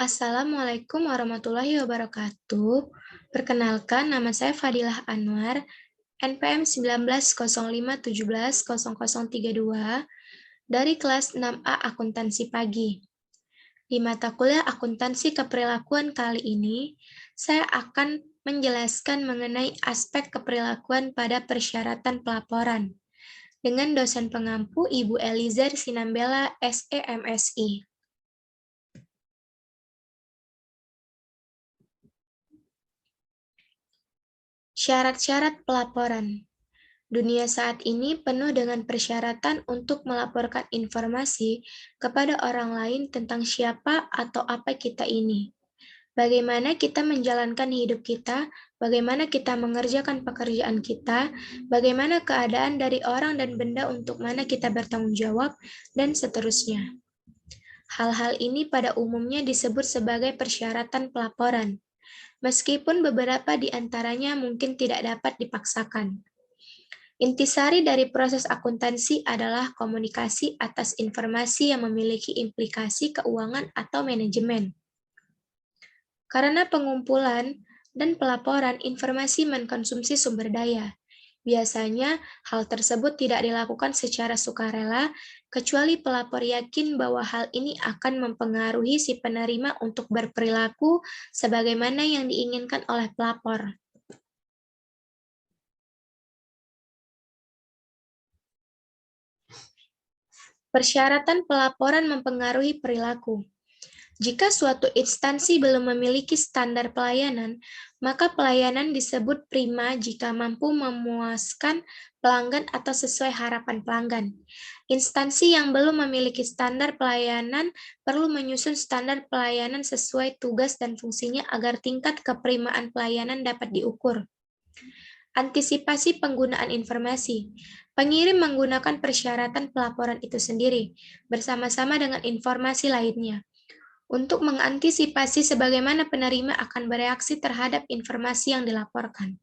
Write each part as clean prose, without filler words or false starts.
Assalamualaikum warahmatullahi wabarakatuh. Perkenalkan, nama saya Fadilah Anwar, NPM 1905170032 dari kelas 6A Akuntansi Pagi. Di mata kuliah Akuntansi Keperilakuan kali ini, saya akan menjelaskan mengenai aspek keperilakuan pada persyaratan pelaporan dengan dosen pengampu Ibu Elizar Sinambela, SE MSI. Syarat-syarat pelaporan. Dunia saat ini penuh dengan persyaratan untuk melaporkan informasi kepada orang lain tentang siapa atau apa kita ini. Bagaimana kita menjalankan hidup kita, bagaimana kita mengerjakan pekerjaan kita, bagaimana keadaan dari orang dan benda untuk mana kita bertanggung jawab, dan seterusnya. Hal-hal ini pada umumnya disebut sebagai persyaratan pelaporan, meskipun beberapa di antaranya mungkin tidak dapat dipaksakan. Intisari dari proses akuntansi adalah komunikasi atas informasi yang memiliki implikasi keuangan atau manajemen. Karena pengumpulan dan pelaporan informasi mengkonsumsi sumber daya. Biasanya, hal tersebut tidak dilakukan secara sukarela, kecuali pelapor yakin bahwa hal ini akan mempengaruhi si penerima untuk berperilaku sebagaimana yang diinginkan oleh pelapor. Persyaratan pelaporan mempengaruhi perilaku. Jika suatu instansi belum memiliki standar pelayanan, maka pelayanan disebut prima jika mampu memuaskan pelanggan atau sesuai harapan pelanggan. Instansi yang belum memiliki standar pelayanan perlu menyusun standar pelayanan sesuai tugas dan fungsinya agar tingkat keprimaan pelayanan dapat diukur. Antisipasi penggunaan informasi. Pengirim menggunakan persyaratan pelaporan itu sendiri, bersama-sama dengan informasi lainnya, untuk mengantisipasi sebagaimana penerima akan bereaksi terhadap informasi yang dilaporkan.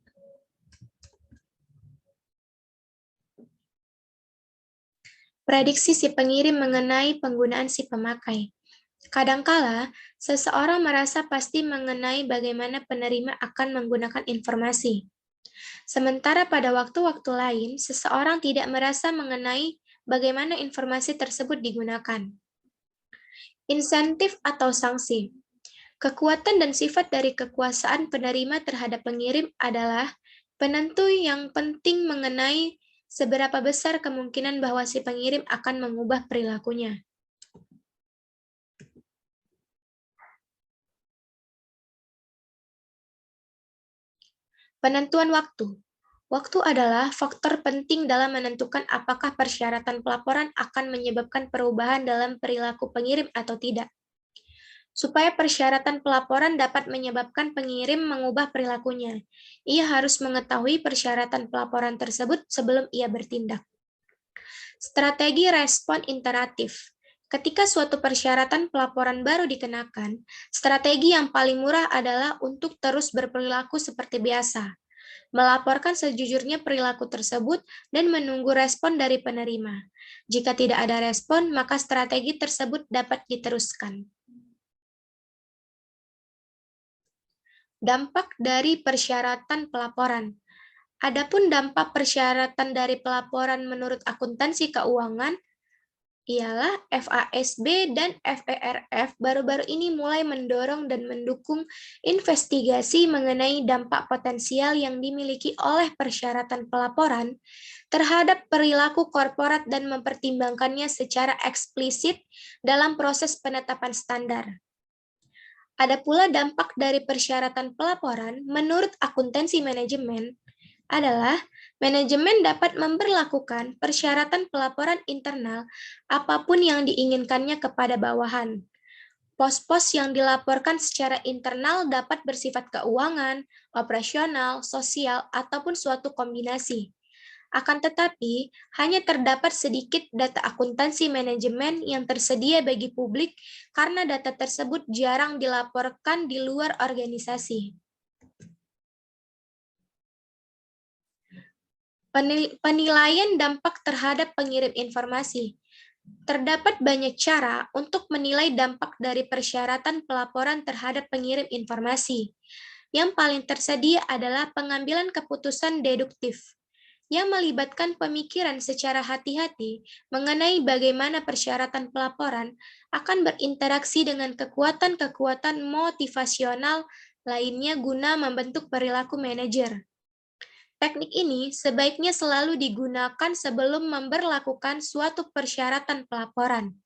Prediksi si pengirim mengenai penggunaan si pemakai. Kadangkala, seseorang merasa pasti mengenai bagaimana penerima akan menggunakan informasi. Sementara pada waktu-waktu lain, seseorang tidak merasa mengenai bagaimana informasi tersebut digunakan. Insentif atau sanksi. Kekuatan dan sifat dari kekuasaan penerima terhadap pengirim adalah penentu yang penting mengenai seberapa besar kemungkinan bahwa si pengirim akan mengubah perilakunya. Penentuan waktu. Waktu adalah faktor penting dalam menentukan apakah persyaratan pelaporan akan menyebabkan perubahan dalam perilaku pengirim atau tidak. Supaya persyaratan pelaporan dapat menyebabkan pengirim mengubah perilakunya, ia harus mengetahui persyaratan pelaporan tersebut sebelum ia bertindak. Strategi respon iteratif. Ketika suatu persyaratan pelaporan baru dikenakan, strategi yang paling murah adalah untuk terus berperilaku seperti biasa, melaporkan sejujurnya perilaku tersebut, dan menunggu respon dari penerima. Jika tidak ada respon, maka strategi tersebut dapat diteruskan. Dampak dari persyaratan pelaporan. Adapun dampak persyaratan dari pelaporan menurut akuntansi keuangan ialah FASB dan FERF baru-baru ini mulai mendorong dan mendukung investigasi mengenai dampak potensial yang dimiliki oleh persyaratan pelaporan terhadap perilaku korporat dan mempertimbangkannya secara eksplisit dalam proses penetapan standar. Ada pula dampak dari persyaratan pelaporan menurut akuntansi manajemen adalah manajemen dapat memberlakukan persyaratan pelaporan internal apapun yang diinginkannya kepada bawahan. Pos-pos yang dilaporkan secara internal dapat bersifat keuangan, operasional, sosial, ataupun suatu kombinasi. Akan tetapi, hanya terdapat sedikit data akuntansi manajemen yang tersedia bagi publik karena data tersebut jarang dilaporkan di luar organisasi. Penilaian dampak terhadap pengirim informasi. Terdapat banyak cara untuk menilai dampak dari persyaratan pelaporan terhadap pengirim informasi. Yang paling tersedia adalah pengambilan keputusan deduktif, yang melibatkan pemikiran secara hati-hati mengenai bagaimana persyaratan pelaporan akan berinteraksi dengan kekuatan-kekuatan motivasional lainnya guna membentuk perilaku manajer. Teknik ini sebaiknya selalu digunakan sebelum memberlakukan suatu persyaratan pelaporan.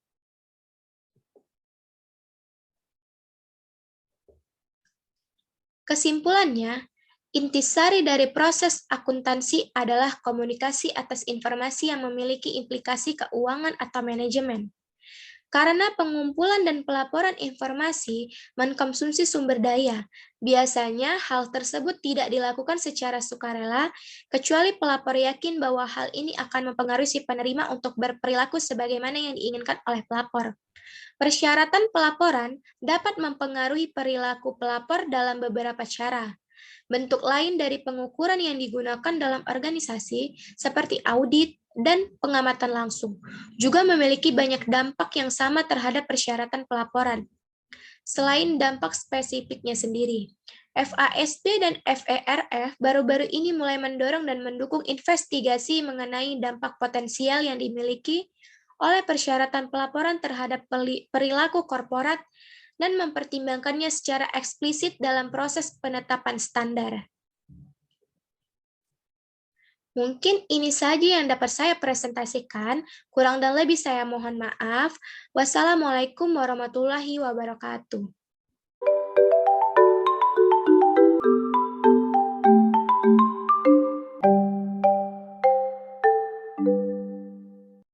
Kesimpulannya, intisari dari proses akuntansi adalah komunikasi atas informasi yang memiliki implikasi keuangan atau manajemen. Karena pengumpulan dan pelaporan informasi mengkonsumsi sumber daya, biasanya hal tersebut tidak dilakukan secara sukarela, kecuali pelapor yakin bahwa hal ini akan mempengaruhi si penerima untuk berperilaku sebagaimana yang diinginkan oleh pelapor. Persyaratan pelaporan dapat mempengaruhi perilaku pelapor dalam beberapa cara. Bentuk lain dari pengukuran yang digunakan dalam organisasi, seperti audit dan pengamatan langsung, juga memiliki banyak dampak yang sama terhadap persyaratan pelaporan. Selain dampak spesifiknya sendiri, FASB dan FERF baru-baru ini mulai mendorong dan mendukung investigasi mengenai dampak potensial yang dimiliki oleh persyaratan pelaporan terhadap perilaku korporat dan mempertimbangkannya secara eksplisit dalam proses penetapan standar. Mungkin ini saja yang dapat saya presentasikan, kurang dan lebih saya mohon maaf. Wassalamualaikum warahmatullahi wabarakatuh.